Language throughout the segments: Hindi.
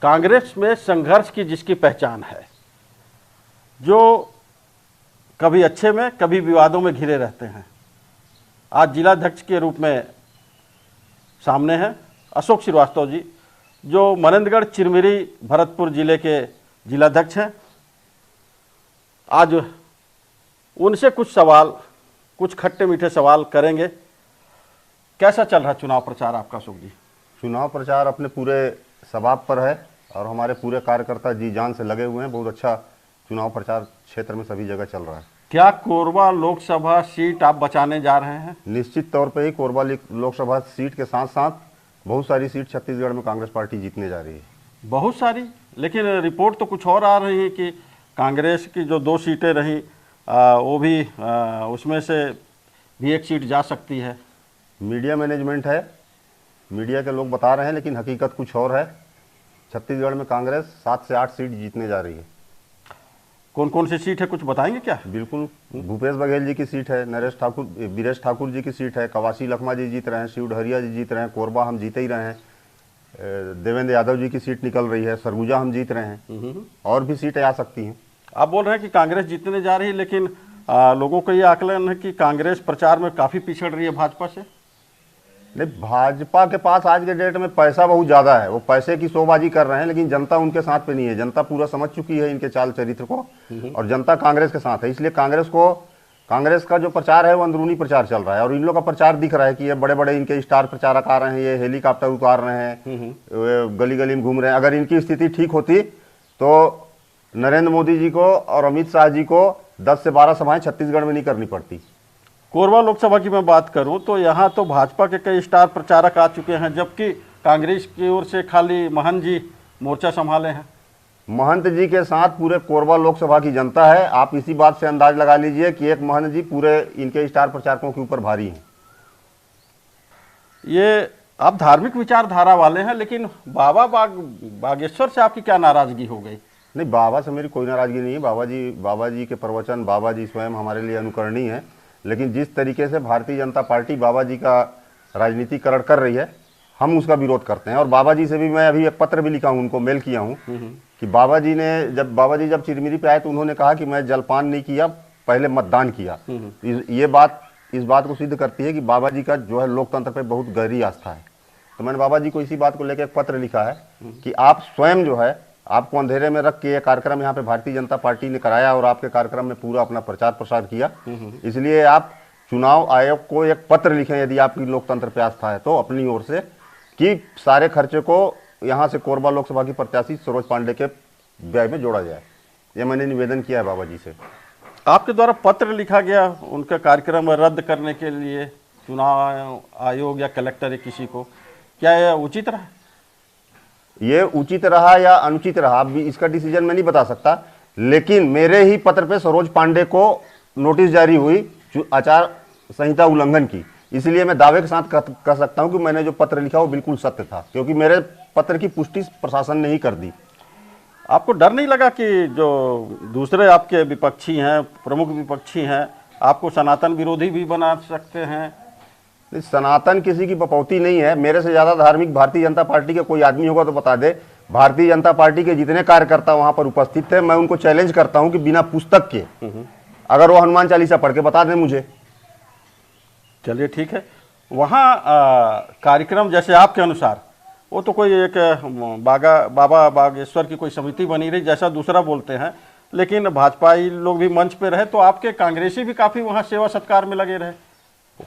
कांग्रेस में संघर्ष की जिसकी पहचान है, जो कभी अच्छे में कभी विवादों में घिरे रहते हैं, आज जिलाध्यक्ष के रूप में सामने हैं अशोक श्रीवास्तव जी, जो मनेंद्रगढ़ चिरमिरी भरतपुर जिले के जिलाध्यक्ष हैं। आज उनसे कुछ सवाल, कुछ खट्टे मीठे सवाल करेंगे। कैसा चल रहा चुनाव प्रचार आपका अशोक जी? चुनाव प्रचार अपने पूरे सबाब पर है और हमारे पूरे कार्यकर्ता जी जान से लगे हुए हैं। बहुत अच्छा चुनाव प्रचार क्षेत्र में सभी जगह चल रहा है। क्या कोरबा लोकसभा सीट आप बचाने जा रहे हैं? निश्चित तौर पे ही कोरबा लोकसभा सीट के साथ साथ बहुत सारी सीट छत्तीसगढ़ में कांग्रेस पार्टी जीतने जा रही है। बहुत सारी, लेकिन रिपोर्ट तो कुछ और आ रही है कि कांग्रेस की जो 2 सीटें रहीं वो भी उसमें से भी एक सीट जा सकती है। मीडिया मैनेजमेंट है, मीडिया के लोग बता रहे हैं, लेकिन हकीकत कुछ और है। छत्तीसगढ़ में कांग्रेस 7 से 8 सीट जीतने जा रही है। कौन कौन सी सीट है, कुछ बताएंगे क्या? बिल्कुल, भूपेश बघेल जी की सीट है, बीरेश ठाकुर जी की सीट है, कवासी लखमा जी जीत रहे हैं, शिव डहरिया जी जीत रहे हैं, कोरबा हम जीते ही रहे हैं, देवेंद्र यादव जी की सीट निकल रही है, सरगुजा हम जीत रहे हैं, और भी सीटें आ सकती हैं। आप बोल रहे हैं कि कांग्रेस जीतने जा रही है, लेकिन लोगों का ये आकलन है कि कांग्रेस प्रचार में काफ़ी पिछड़ रही है भाजपा से। नहीं, भाजपा के पास आज के डेट में पैसा बहुत ज़्यादा है, वो पैसे की शोबाजी कर रहे हैं, लेकिन जनता उनके साथ पे नहीं है। जनता पूरा समझ चुकी है इनके चाल चरित्र को, और जनता कांग्रेस के साथ है। इसलिए कांग्रेस का जो प्रचार है वो अंदरूनी प्रचार चल रहा है, और इन लोग का प्रचार दिख रहा है कि ये बड़े बड़े इनके स्टार प्रचारक आ रहे हैं, ये हेलीकॉप्टर उतार रहे हैं, गली गली में घूम रहे हैं। अगर इनकी स्थिति ठीक होती तो नरेंद्र मोदी जी को और अमित शाह जी को 10 से 12 सभाएं छत्तीसगढ़ में नहीं करनी पड़ती। कोरबा लोकसभा की मैं बात करूं तो यहाँ तो भाजपा के कई स्टार प्रचारक आ चुके हैं, जबकि कांग्रेस की ओर से खाली महंत जी मोर्चा संभाले हैं। महंत जी के साथ पूरे कोरबा लोकसभा की जनता है। आप इसी बात से अंदाज लगा लीजिए कि एक महंत जी पूरे इनके स्टार प्रचारकों के ऊपर भारी हैं। ये आप धार्मिक विचारधारा वाले हैं, लेकिन बाबा बागेश्वर से आपकी क्या नाराजगी हो गई? नहीं, बाबा से मेरी कोई नाराजगी नहीं है। बाबा जी के प्रवचन, बाबा जी स्वयं हमारे लिए अनुकरणीय है, लेकिन जिस तरीके से भारतीय जनता पार्टी बाबा जी का राजनीतिकरण कर रही है, हम उसका विरोध करते हैं। और बाबा जी से भी मैं अभी एक पत्र भी लिखा हूँ, उनको मेल किया हूँ कि बाबा जी जब चिरमिरी पे आए तो उन्होंने कहा कि मैं जलपान नहीं किया, पहले मतदान किया। इस बात को सिद्ध करती है कि बाबा जी का जो है लोकतंत्र पे बहुत गहरी आस्था है। तो मैंने बाबा जी को इसी बात को लेकर एक पत्र लिखा है कि आप स्वयं जो है, आपको अंधेरे में रख के ये कार्यक्रम यहाँ पे भारतीय जनता पार्टी ने कराया और आपके कार्यक्रम में पूरा अपना प्रचार प्रसार किया। इसलिए आप चुनाव आयोग को एक पत्र लिखें, यदि आपकी लोकतंत्र पे आस्था है तो, अपनी ओर से, कि सारे खर्चे को यहाँ से कोरबा लोकसभा की प्रत्याशी सरोज पांडे के व्यय में जोड़ा जाए। ये मैंने निवेदन किया है बाबा जी से। आपके द्वारा पत्र लिखा गया उनका कार्यक्रम रद्द करने के लिए चुनाव आयोग या कलेक्टर या किसी को, क्या यह उचित रहा? ये उचित रहा या अनुचित रहा, अब इसका डिसीजन मैं नहीं बता सकता, लेकिन मेरे ही पत्र पे सरोज पांडे को नोटिस जारी हुई आचार संहिता उल्लंघन की। इसलिए मैं दावे के साथ कह सकता हूं कि मैंने जो पत्र लिखा वो बिल्कुल सत्य था, क्योंकि मेरे पत्र की पुष्टि प्रशासन ने ही कर दी। आपको डर नहीं लगा कि जो दूसरे आपके विपक्षी हैं, प्रमुख विपक्षी हैं, आपको सनातन विरोधी भी बना सकते हैं? सनातन किसी की बपौती नहीं है। मेरे से ज्यादा धार्मिक भारतीय जनता पार्टी का कोई आदमी होगा तो बता दे। भारतीय जनता पार्टी के जितने कार्यकर्ता वहां पर उपस्थित थे, मैं उनको चैलेंज करता हूं कि बिना पुस्तक के अगर वो हनुमान चालीसा पढ़ के बता दें मुझे। चलिए ठीक है। वहाँ कार्यक्रम जैसे आपके अनुसार, वो तो कोई एक बाबा बागेश्वर की कोई समिति बनी रही जैसा दूसरा बोलते हैं, लेकिन भाजपाई लोग भी मंच पे रहे, तो आपके कांग्रेसी भी काफी वहाँ सेवा सत्कार में लगे रहे,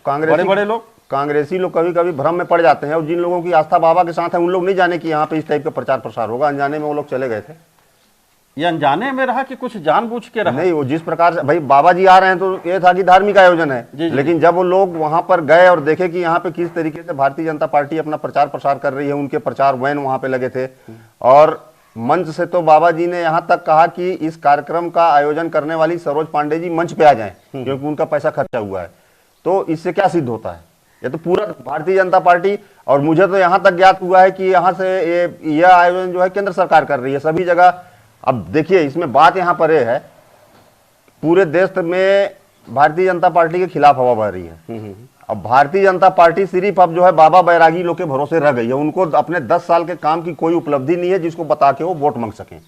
बड़े बड़े लोग। कांग्रेसी लोग कभी कभी भ्रम में पड़ जाते हैं, और जिन लोगों की आस्था बाबा के साथ है उन लोग नहीं जाने कि यहाँ पे इस टाइप का प्रचार प्रसार होगा। अनजाने में वो लोग चले गए थे। ये अनजाने में रहा कि कुछ जानबूझ के रहा? नहीं, वो जिस प्रकार से भाई बाबा जी आ रहे हैं तो ये था कि धार्मिक आयोजन है, लेकिन जब वो लोग वहां पर गए और देखे कि यहाँ पे किस तरीके से भारतीय जनता पार्टी अपना प्रचार प्रसार कर रही है, उनके प्रचार वैन वहां पे लगे थे, और मंच से तो बाबा जी ने यहाँ तक कहा कि इस कार्यक्रम का आयोजन करने वाली सरोज पांडे जी मंच पे आ जाएं, क्योंकि उनका पैसा खर्चा हुआ है। तो इससे क्या सिद्ध होता है? ये तो पूरा भारतीय जनता पार्टी, और मुझे तो यहाँ तक ज्ञात हुआ है कि यहाँ से यह आयोजन जो है केंद्र सरकार कर रही है सभी जगह। अब देखिए, इसमें बात यहाँ पर यह है, पूरे देश में भारतीय जनता पार्टी के खिलाफ हवा बह रही है। अब भारतीय जनता पार्टी सिर्फ अब जो है बाबा बैरागी लोग के भरोसे रह गई है। उनको अपने 10 साल के काम की कोई उपलब्धि नहीं है जिसको बता के वो वोट मांग सकें।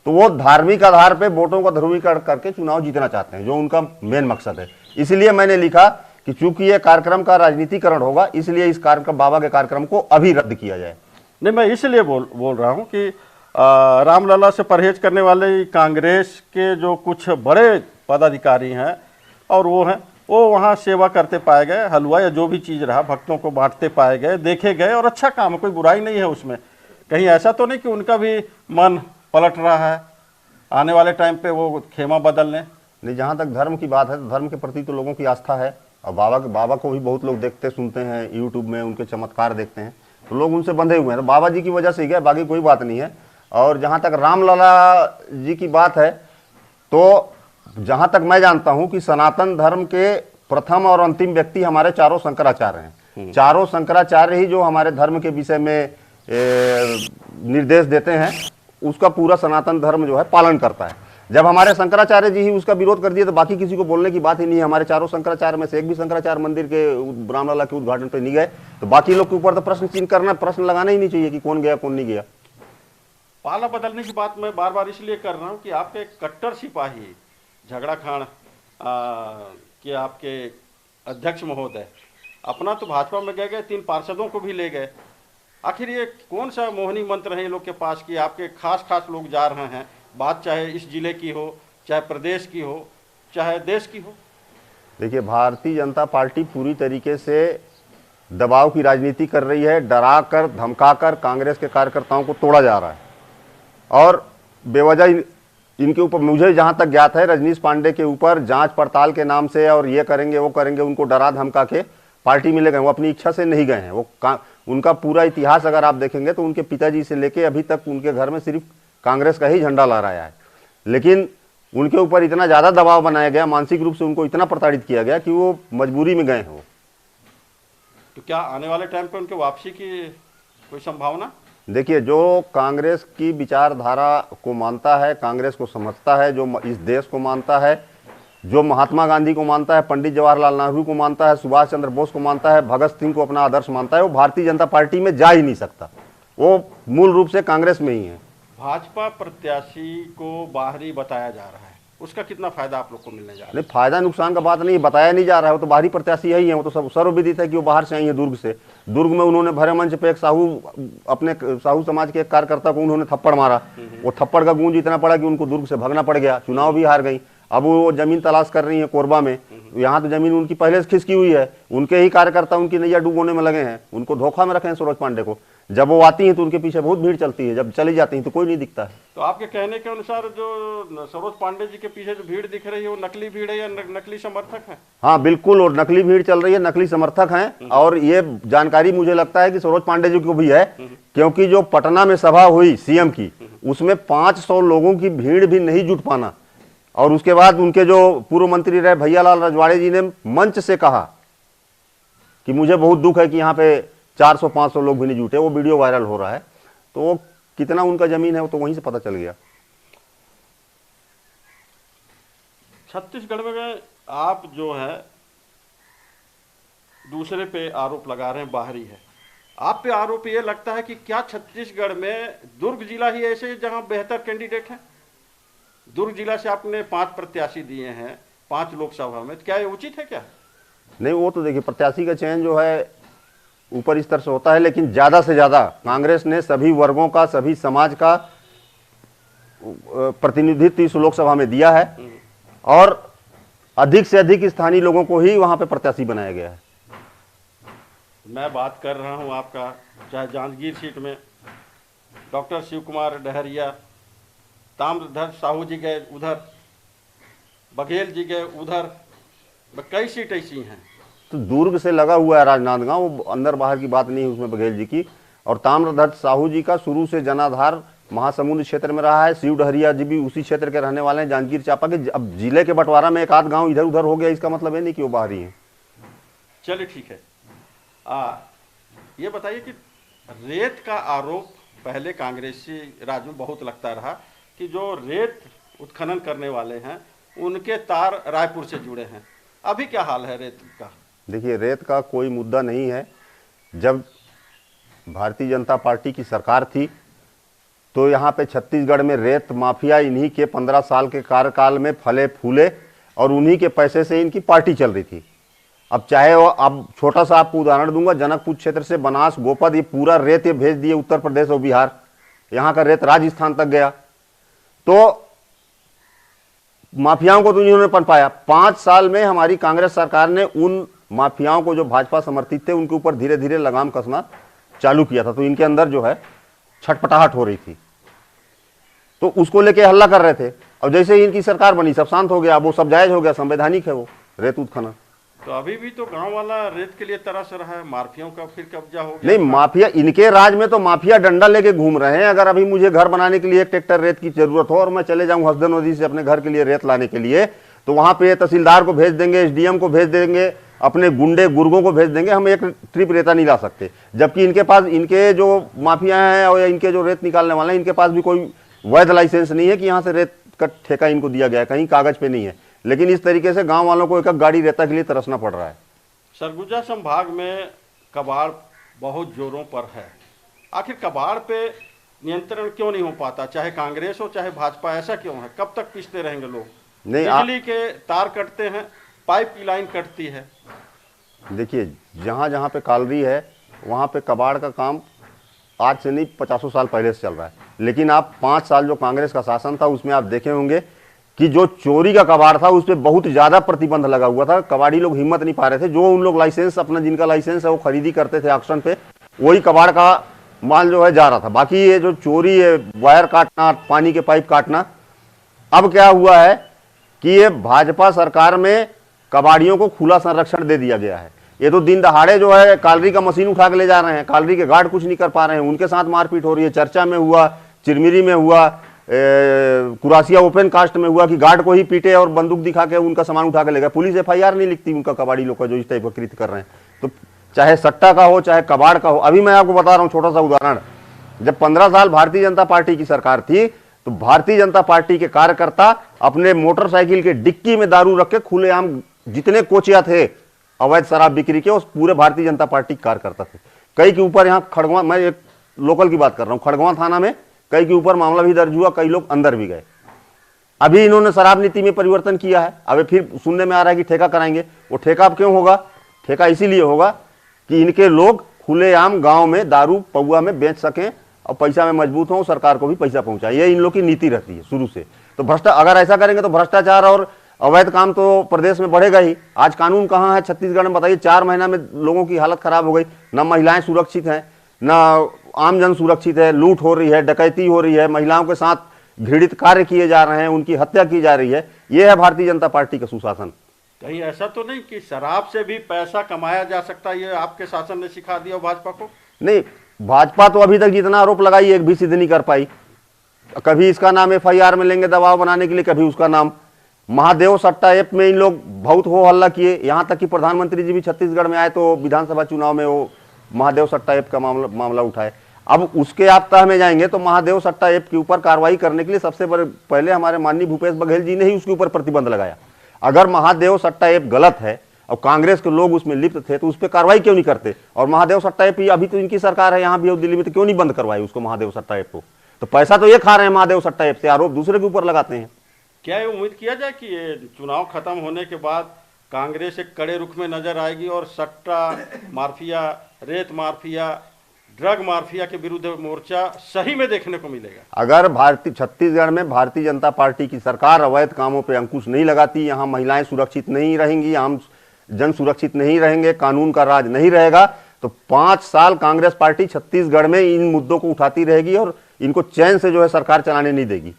तो वो धार्मिक आधार पे वोटों का ध्रुवीकरण करके चुनाव जीतना चाहते हैं, जो उनका मेन मकसद है। इसलिए मैंने लिखा कि चूंकि ये कार्यक्रम का राजनीतिकरण होगा, इसलिए इस कार्यक्रम, बाबा के कार्यक्रम को अभी रद्द किया जाए। नहीं, मैं इसलिए बोल रहा हूँ कि रामलला से परहेज करने वाले कांग्रेस के जो कुछ बड़े पदाधिकारी हैं और वो वहाँ सेवा करते पाए गए, हलवा या जो भी चीज़ रहा भक्तों को बांटते पाए गए, देखे गए, और अच्छा काम है, कोई बुराई नहीं है उसमें। कहीं ऐसा तो नहीं कि उनका भी मन पलट रहा है, आने वाले टाइम पे वो खेमा बदल लें? नहीं, जहाँ तक धर्म की बात है तो धर्म के प्रति तो लोगों की आस्था है, और बाबा को भी बहुत लोग देखते सुनते हैं, यूट्यूब में उनके चमत्कार देखते हैं, तो लोग उनसे बंधे हुए हैं। तो बाबा जी की वजह से ही गए, बाकी कोई बात नहीं है। और जहाँ तक रामलला जी की बात है, तो जहाँ तक मैं जानता हूँ कि सनातन धर्म के प्रथम और अंतिम व्यक्ति हमारे चारों शंकराचार्य हैं। चारों शंकराचार्य ही जो हमारे धर्म के विषय में निर्देश देते हैं, उसका पूरा सनातन धर्म जो है पालन करता है। जब हमारे शंकराचार्य जी ही उसका विरोध कर दिए तो बाकी किसी को बोलने की बात ही नहीं है। हमारे चारों शंकराचार्य में से एक भी शंकराचार्य मंदिर के रामलला के उद्घाटन पे नहीं गए, तो बाकी लोग के ऊपर तो प्रश्न चिन्ह करना, प्रश्न लगाना ही नहीं चाहिए कि कौन गया कौन नहीं गया। पाला बदलने की बात मैं बार बार इसलिए कर रहा हूँ कि आपके कट्टर सिपाही झगड़ा खान कि आपके अध्यक्ष महोदय अपना तो भाजपा में गए 3 पार्षदों को भी ले गए। आखिर ये कौन सा मोहनी मंत्र है ये लोग के पास कि आपके खास लोग जा रहे हैं? बात चाहे इस जिले की हो, चाहे प्रदेश की हो, चाहे देश की हो। देखिए, भारतीय जनता पार्टी पूरी तरीके से दबाव की राजनीति कर रही है। डरा कर धमका कर कांग्रेस के कार्यकर्ताओं को तोड़ा जा रहा है, और बेवजह इनके ऊपर, मुझे जहां तक ज्ञात है, रजनीश पांडे के ऊपर जांच पड़ताल के नाम से और ये करेंगे वो करेंगे, उनको डरा धमका के पार्टी में ले गए। वो अपनी इच्छा से नहीं गए हैं। उनका पूरा इतिहास अगर आप देखेंगे तो उनके पिताजी से लेके अभी तक उनके घर में सिर्फ कांग्रेस का ही झंडा लहराया है। लेकिन उनके ऊपर इतना ज़्यादा दबाव बनाया गया, मानसिक रूप से उनको इतना प्रताड़ित किया गया कि वो मजबूरी में गए हैं। तो क्या आने वाले टाइम पे उनके वापसी की कोई संभावना? देखिए, जो कांग्रेस की विचारधारा को मानता है, कांग्रेस को समझता है, जो इस देश को मानता है, जो महात्मा गांधी को मानता है, पंडित जवाहरलाल नेहरू को मानता है, सुभाष चंद्र बोस को मानता है, भगत सिंह को अपना आदर्श मानता है, वो भारतीय जनता पार्टी में जा ही नहीं सकता। वो मूल रूप से कांग्रेस में ही है। भाजपा प्रत्याशी को बाहरी बताया जा रहा है, उसका कितना फायदा आप लोग को मिलने जा रहा है? नहीं, फायदा नुकसान का बात नहीं, बताया नहीं जा रहा है। वो तो बाहरी प्रत्याशी यही है, वो तो सब सर्वविदित है कि वो बाहर से आई है, दुर्ग से। दुर्ग में उन्होंने भरे मंच पे एक अपने साहू समाज के एक कार्यकर्ता को उन्होंने थप्पड़ मारा। वो थप्पड़ का गूंज इतना पड़ा कि उनको दुर्ग से भागना पड़ गया, चुनाव भी हार गई। अब वो जमीन तलाश कर रही है कोरबा में। यहाँ तो जमीन उनकी पहले से खिसकी हुई है, उनके ही कार्यकर्ता उनकी नैया डूबोने में लगे हैं, उनको धोखा में रखे हैं सरोज पांडे को। जब वो आती हैं तो उनके पीछे बहुत भीड़ चलती है, जब चली जाती हैं तो कोई नहीं दिखता है। तो आपके कहने के अनुसार जो सरोज पांडे जी के पीछे जो भीड़ दिख रही है वो नकली भीड़ है या नकली समर्थक है? हाँ बिल्कुल, और नकली भीड़ चल रही है, नकली समर्थक हैं। और ये जानकारी मुझे लगता है कि सरोज पांडे जी को भी है, क्योंकि जो पटना में सभा हुई सीएम की, उसमें 500 लोगों की भीड़ भी नहीं जुट पाना। और उसके बाद उनके जो पूर्व मंत्री रहे भैयालाल रजवाड़े जी ने मंच से कहा कि मुझे बहुत दुख है कि यहाँ पे 400-500 लोग भी नहीं जुटे। वो वीडियो वायरल हो रहा है, तो वो कितना उनका जमीन है वो तो वहीं से पता चल गया। छत्तीसगढ़ में आप जो है दूसरे पे आरोप लगा रहे हैं, बाहरी है। आप पे आरोप ये लगता है कि क्या छत्तीसगढ़ में दुर्ग जिला ही ऐसे जहां बेहतर कैंडिडेट है? दुर्ग जिला से आपने 5 प्रत्याशी दिए हैं 5 लोकसभा में, क्या ये उचित है क्या? नहीं, वो तो देखिए, प्रत्याशी का चयन जो है ऊपर स्तर से होता है, लेकिन ज्यादा से ज्यादा कांग्रेस ने सभी वर्गों का, सभी समाज का प्रतिनिधित्व इस लोकसभा में दिया है, और अधिक से अधिक स्थानीय लोगों को ही वहां पे प्रत्याशी बनाया गया है। मैं बात कर रहा हूं आपका, चाहे जांजगीर सीट में डॉक्टर शिव कुमार डहरिया, ताम्रध्वज साहू जी गए उधर, बघेल जी गए उधर, कई सीट ऐसी हैं। तो दुर्ग से लगा हुआ है राजनांदगांव, वो अंदर बाहर की बात नहीं है उसमें बघेल जी की। और ताम्रध्वज साहू जी का शुरू से जनाधार महासमुंद क्षेत्र में रहा है। शिव डहरिया जी भी उसी क्षेत्र के रहने वाले हैं, जांजगीर चांपा के। अब जिले के बंटवारा में एक आध गांव इधर उधर हो गया, इसका मतलब है नहीं कि वो बाहरी है। चलिए ठीक है। ये बताइए कि रेत का आरोप पहले कांग्रेसी राज में बहुत लगता रहा कि जो रेत उत्खनन करने वाले हैं उनके तार रायपुर से जुड़े हैं। अभी क्या हाल है रेत का? देखिए, रेत का कोई मुद्दा नहीं है। जब भारतीय जनता पार्टी की सरकार थी तो यहाँ पे छत्तीसगढ़ में रेत माफिया इन्हीं के 15 साल के कार्यकाल में फले फूले और उन्हीं के पैसे से इनकी पार्टी चल रही थी। अब चाहे वो, अब छोटा सा आपको उदाहरण दूंगा, जनकपुर क्षेत्र से बनास गोपद ये पूरा रेत ये भेज दिए उत्तर प्रदेश और बिहार, यहाँ का रेत राजस्थान तक गया। तो माफियाओं को तो इन्होंने पनपाया। 5 साल में हमारी कांग्रेस सरकार ने उन माफियाओं को जो भाजपा समर्थित थे उनके ऊपर धीरे धीरे लगाम कसना चालू किया था। तो इनके अंदर जो है छटपटाहट हो रही थी, तो उसको लेके हल्ला कर रहे थे। और जैसे ही इनकी सरकार बनी सब शांत हो गया, वो सब जायज हो गया, संवैधानिक है वो रेत उत्खनन। तो अभी भी तो गांव वाला रेत के लिए तरस रहा है, माफियाओं का फिर कब्जा हो गया। नहीं, माफिया इनके राज में तो माफिया डंडा लेके घूम रहे हैं। अगर अभी मुझे घर बनाने के लिए 1 ट्रैक्टर रेत की जरूरत हो और मैं चले जाऊं हसदेव नदी से अपने घर के लिए रेत लाने के लिए, तो वहां पे तहसीलदार को भेज देंगे, एसडीएम को भेज देंगे, अपने गुंडे गुर्गों को भेज देंगे, हम 1 ट्रिप रेता नहीं ला सकते। जबकि इनके पास, इनके जो माफिया हैं और इनके जो रेत निकालने वाले हैं, इनके पास भी कोई वैध लाइसेंस नहीं है कि यहाँ से रेत का ठेका इनको दिया गया है, कहीं कागज पे नहीं है। लेकिन इस तरीके से गांव वालों को एक गाड़ी रेता के लिए तरसना पड़ रहा है। सरगुजा संभाग में कबाड़ बहुत जोरों पर है। आखिर कबाड़ पे नियंत्रण क्यों नहीं हो पाता, चाहे कांग्रेस हो चाहे भाजपा, ऐसा क्यों है? कब तक पीसते रहेंगे लोग? नहीं, बिजली के तार कटते हैं, पाइप की लाइन कटती है। देखिए, जहाँ जहाँ पे कालरी है वहाँ पे कबाड़ का काम आज से नहीं 50 साल पहले से चल रहा है। लेकिन आप 5 साल जो कांग्रेस का शासन था उसमें आप देखे होंगे कि जो चोरी का कबाड़ था उस पर बहुत ज़्यादा प्रतिबंध लगा हुआ था। कबाड़ी लोग हिम्मत नहीं पा रहे थे। जो उन लोग लाइसेंस अपना, जिनका लाइसेंस है वो खरीदी करते थे ऑक्शन पे, वही कबाड़ का माल जो है जा रहा था। बाकी ये जो चोरी है, वायर काटना, पानी के पाइप काटना, अब क्या हुआ है कि ये भाजपा सरकार में कबाड़ियों को खुला संरक्षण दे दिया गया है। ये तो दिन दहाड़े जो है कालरी का मशीन उठा के ले जा रहे हैं, कालरी के गार्ड कुछ नहीं कर पा रहे हैं, उनके साथ मारपीट हो रही है। चर्चा में हुआ, चिरमिरी में हुआ, कुरासिया ओपन कास्ट में हुआ कि गार्ड को ही पीटे और बंदूक दिखा के उनका सामान उठा के ले गए। पुलिस FIR नहीं लिखती उनका, कबाड़ी लोग का जो इस टाइप का कृत्य कर रहे हैं। तो चाहे सट्टा का हो चाहे कबाड़ का हो। अभी मैं आपको बता रहा हूँ छोटा सा उदाहरण, जब 15 साल भारतीय जनता पार्टी की सरकार थी तो भारतीय जनता पार्टी के कार्यकर्ता अपने मोटरसाइकिल के डिक्की में दारू रख के खुलेआम, जितने कोचिया थे अवैध शराब बिक्री के, उस पूरे भारतीय जनता पार्टी के कार्यकर्ता थे। कई के ऊपर यहाँ खड़गवां, मैं एक लोकल की बात कर रहा हूँ, खड़गवां थाना में कई के ऊपर मामला भी दर्ज हुआ, कई लोग अंदर भी गए। अभी इन्होंने शराब नीति में परिवर्तन किया है। अब फिर सुनने में आ रहा है कि ठेका कराएंगे। वो ठेका अब क्यों होगा? ठेका इसीलिए होगा कि इनके लोग खुलेआम गांव में दारू पौआ में बेच सकें और पैसा में मजबूत हों, सरकार को भी पैसा पहुंचाए। ये इन लोग की नीति रहती है शुरू से। तो अगर ऐसा करेंगे तो भ्रष्टाचार और अवैध काम तो प्रदेश में बढ़ेगा ही। आज कानून कहाँ है छत्तीसगढ़ में, बताइए। 4 महीना में लोगों की हालत खराब हो गई। न महिलाएं सुरक्षित हैं, न आमजन सुरक्षित है। लूट हो रही है, डकैती हो रही है, महिलाओं के साथ घृणित कार्य किए जा रहे हैं, उनकी हत्या की जा रही है। यह है भारतीय जनता पार्टी का सुशासन। कहीं ऐसा तो नहीं कि शराब से भी पैसा कमाया जा सकता है? ये आपके शासन ने सिखा दिया भाजपा को? नहीं, भाजपा तो अभी तक जितना आरोप लगाई एक भी सिद्ध नहीं कर पाई। कभी इसका नाम FIR में लेंगे दबाव बनाने के लिए, कभी उसका नाम। महादेव सट्टा ऐप में इन लोग बहुत हो हल्ला किए, यहाँ तक कि प्रधानमंत्री जी भी छत्तीसगढ़ में आए तो विधानसभा चुनाव में वो महादेव सट्टा ऐप का मामला उठाए। अब उसके आप तह में जाएंगे तो महादेव सट्टा ऐप के ऊपर कार्रवाई करने के लिए सबसे पहले हमारे माननीय भूपेश बघेल जी ने ही उसके ऊपर प्रतिबंध लगाया। अगर महादेव सट्टा ऐप गलत है और कांग्रेस के लोग उसमें लिप्त थे तो उस पर कार्रवाई क्यों नहीं करते? और महादेव सट्टा ऐप अभी तो इनकी सरकार है यहाँ भी और दिल्ली में, तो क्यों नहीं बंद करवाई उसको, महादेव सट्टा ऐप को? तो पैसा तो ये खा रहे हैं महादेव सट्टा ऐप से, आरोप दूसरे के ऊपर लगाते हैं। क्या ये उम्मीद किया जाए कि ये चुनाव खत्म होने के बाद कांग्रेस एक कड़े रुख में नजर आएगी और सट्टा माफिया, रेत माफिया, ड्रग माफिया के विरुद्ध मोर्चा सही में देखने को मिलेगा? अगर छत्तीसगढ़ में भारतीय जनता पार्टी की सरकार अवैध कामों पे अंकुश नहीं लगाती, यहाँ महिलाएं सुरक्षित नहीं रहेंगी, आम जन सुरक्षित नहीं रहेंगे, कानून का राज नहीं रहेगा, तो 5 साल कांग्रेस पार्टी छत्तीसगढ़ में इन मुद्दों को उठाती रहेगी और इनको चैन से जो है सरकार चलाने नहीं देगी।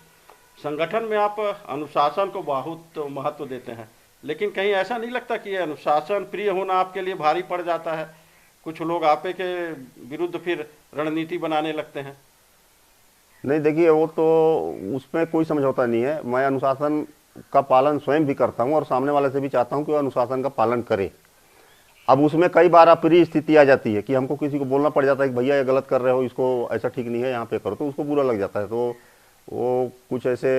संगठन में आप अनुशासन को बहुत महत्व देते हैं, लेकिन कहीं ऐसा नहीं लगता कि ये अनुशासन प्रिय होना आपके लिए भारी पड़ जाता है? कुछ लोग आपे के विरुद्ध फिर रणनीति बनाने लगते हैं। नहीं, देखिए, वो तो उसमें कोई समझौता नहीं है। मैं अनुशासन का पालन स्वयं भी करता हूं और सामने वाले से भी चाहता हूं कि वो अनुशासन का पालन करे। अब उसमें कई बार अप्रिय स्थिति आ जाती है कि हमको किसी को बोलना पड़ जाता है कि भैया ये गलत कर रहे हो, इसको ऐसा ठीक नहीं है, यहाँ पे करो, तो उसको बुरा लग जाता है। तो वो कुछ ऐसे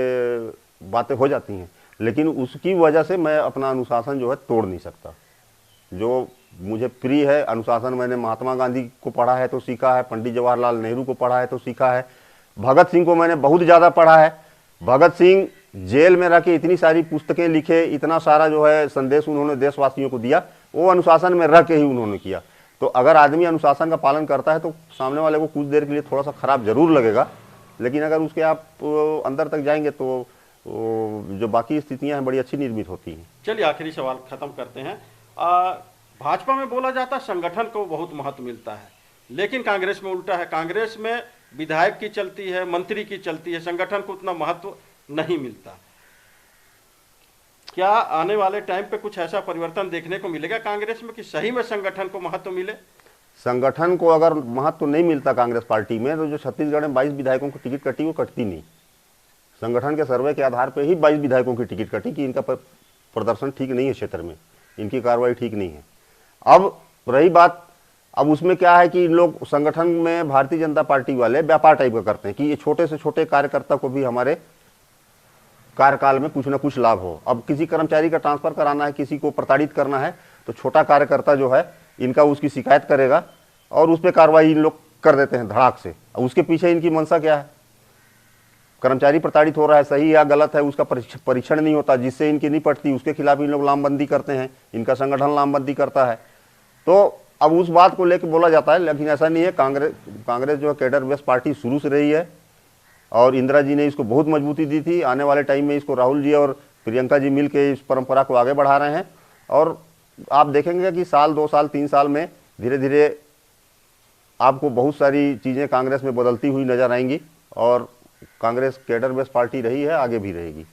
बातें हो जाती हैं, लेकिन उसकी वजह से मैं अपना अनुशासन जो है तोड़ नहीं सकता। जो मुझे प्रिय है। अनुशासन मैंने महात्मा गांधी को पढ़ा है तो सीखा है, पंडित जवाहरलाल नेहरू को पढ़ा है तो सीखा है, भगत सिंह को मैंने बहुत ज़्यादा पढ़ा है। भगत सिंह जेल में रह के इतनी सारी पुस्तकें लिखे, इतना सारा जो है संदेश उन्होंने देशवासियों को दिया, वो अनुशासन में रह के ही उन्होंने किया। तो अगर आदमी अनुशासन का पालन करता है तो सामने वाले को कुछ देर के लिए थोड़ा सा खराब जरूर लगेगा, लेकिन अगर उसके आप अंदर तक जाएंगे तो जो बाकी स्थितियां हैं बड़ी अच्छी निर्मित होती हैं। चलिए आखिरी सवाल खत्म करते हैं। भाजपा में बोला जाता है संगठन को बहुत महत्व मिलता है, लेकिन कांग्रेस में उल्टा है। कांग्रेस में विधायक की चलती है, मंत्री की चलती है, संगठन को उतना महत्व नहीं मिलता। क्या आने वाले टाइम पे कुछ ऐसा परिवर्तन देखने को मिलेगा कांग्रेस में कि सही में संगठन को महत्व मिले? संगठन को अगर महत्व नहीं मिलता कांग्रेस पार्टी में तो जो छत्तीसगढ़ में 22 विधायकों को टिकट कटी वो कटती नहीं। संगठन के सर्वे के आधार पर ही 22 विधायकों की टिकट कटी कि इनका प्रदर्शन ठीक नहीं है, क्षेत्र में इनकी कार्रवाई ठीक नहीं है। अब रही बात, अब उसमें क्या है कि इन लोग संगठन में भारतीय जनता पार्टी वाले व्यापार टाइप का करते हैं कि ये छोटे से छोटे कार्यकर्ता को भी हमारे कार्यकाल में कुछ ना कुछ लाभ हो। अब किसी कर्मचारी का ट्रांसफर कराना है, किसी को प्रताड़ित करना है, तो छोटा कार्यकर्ता जो है इनका उसकी शिकायत करेगा और उस पर कार्रवाई इन लोग कर देते हैं धड़ाक से। अब उसके पीछे इनकी मंशा क्या है? कर्मचारी प्रताड़ित हो रहा है, सही या गलत है, उसका परीक्षण नहीं होता, जिससे इनकी नहीं पटती उसके खिलाफ इन लोग लामबंदी करते हैं, इनका संगठन लामबंदी करता है। तो अब उस बात को लेकर बोला जाता है, लेकिन ऐसा नहीं है। कांग्रेस जो है कैडर बेस्ड पार्टी शुरू से रही है और इंदिरा जी ने इसको बहुत मजबूती दी थी। आने वाले टाइम में इसको राहुल जी और प्रियंका जी मिल के इस परंपरा को आगे बढ़ा रहे हैं और आप देखेंगे कि साल 2 साल 3 साल में धीरे धीरे आपको बहुत सारी चीज़ें कांग्रेस में बदलती हुई नजर आएंगी और कांग्रेस कैडर बेस्ड पार्टी रही है, आगे भी रहेगी।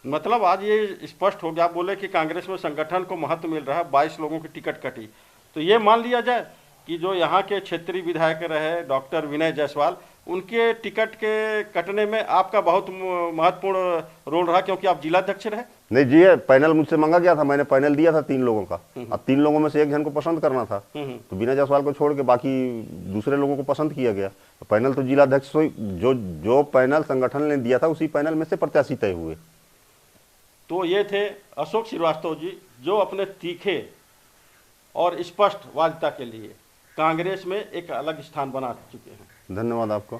मतलब आज ये स्पष्ट हो गया, आप बोले कि कांग्रेस में संगठन को महत्व मिल रहा है, 22 लोगों की टिकट कटी, तो ये मान लिया जाए कि जो यहाँ के क्षेत्रीय विधायक रहे डॉक्टर विनय जायसवाल, उनके टिकट के कटने में आपका बहुत महत्वपूर्ण रोल रहा, क्योंकि आप जिलाध्यक्ष रहे? नहीं जी, पैनल मुझसे मांगा गया था, मैंने पैनल दिया था 3 लोगों का। अब 3 लोगों में से एक जन को पसंद करना था, तो विनय जायसवाल को छोड़ के बाकी दूसरे लोगों को पसंद किया गया। तो पैनल तो जिलाध्यक्ष जो पैनल संगठन ने दिया था उसी पैनल में से प्रत्याशी तय हुए। तो ये थे अशोक श्रीवास्तव जी, जो अपने तीखे और स्पष्ट वादिता के लिए कांग्रेस में एक अलग स्थान बना चुके हैं। धन्यवाद आपको।